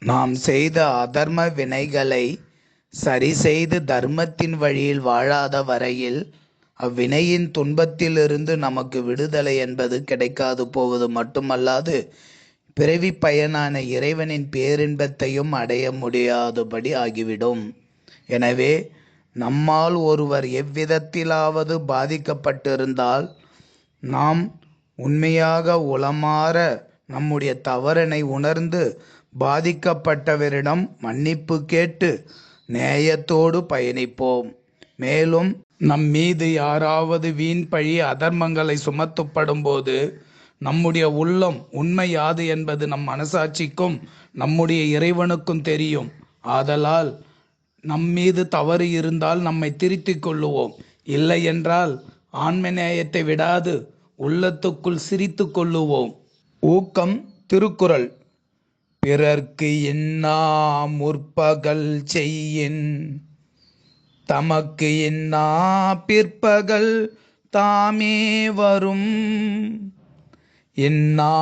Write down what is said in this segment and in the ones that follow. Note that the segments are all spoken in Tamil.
நாம் செய்த அதர்ம வினைகளை சரி செய்து தர்மத்தின் வழியில் வாழாத வரையில் அவ்வினையின் துன்பத்திலிருந்து நமக்கு விடுதலை என்பது கிடைக்காது போவது மட்டுமல்லாது பிறவி பயனான இறைவனின் பேரின்பத்தையும் அடைய முடியாதபடி ஆகிவிடும். எனவே நம்மால் ஒருவர் எவ்விதத்திலாவது பாதிக்கப்பட்டிருந்தால் நாம் உண்மையாக உளமாற நம்முடைய தவறினை உணர்ந்து பாதிக்கப்பட்டவரிடம் மன்னிப்பு கேட்டு நேயத்தோடு பயணிப்போம். மேலும் நம் மீது யாராவது வீண் பழி அதர்மங்களை சுமத்தப்படும் போது நம்முடைய உள்ளம் உண்மை யாது என்பது நம் மனசாட்சிக்கும் நம்முடைய இறைவனுக்கும் தெரியும். ஆதலால் நம்மீது தவறு இருந்தால் நம்மை திருத்திக் கொள்ளுவோம். இல்லை என்றால் ஆன்ம நேயத்தை விடாது உள்ளத்துக்குள் சிரித்து கொள்ளுவோம். ஊக்கம் திருக்குறள். பிறர்க்கு இன்னா முற்பகல் செய்யின் தமக்கு இன்னா பிற்பகல் தாமே வரும். இன்னா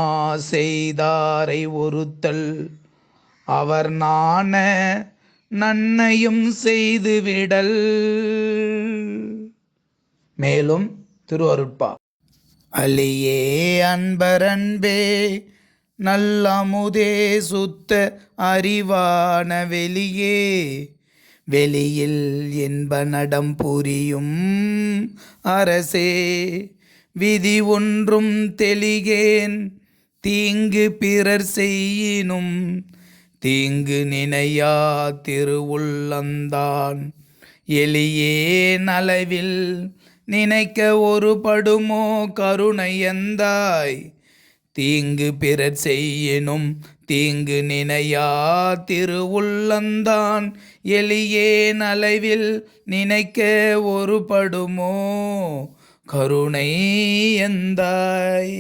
செய்தாரை ஒருத்தல் அவர் நாண நன்மையும் செய்துவிடல். மேலும் திருவருட்பா. அலியே அன்பரன்பே நல்லமுதே சுத்த அறிவான வெளியே வெளியில் என்ப நடம் புரியும் அரசே விதி ஒன்றும் தெளிகேன் தீங்கு பிறர் செய்யினும் தீங்கு நினையா திருவுள்ளந்தான் எளியே நலவில் நினைக்க ஒரு படுமோ கருணை எந்தாய் தீங்கு பிறர் செய்யினும் தீங்கு நினையா திருவுள்ளந்தான் எளியே நலவில் நினைக்க ஒரு படுமோ கருணை எந்தாய்.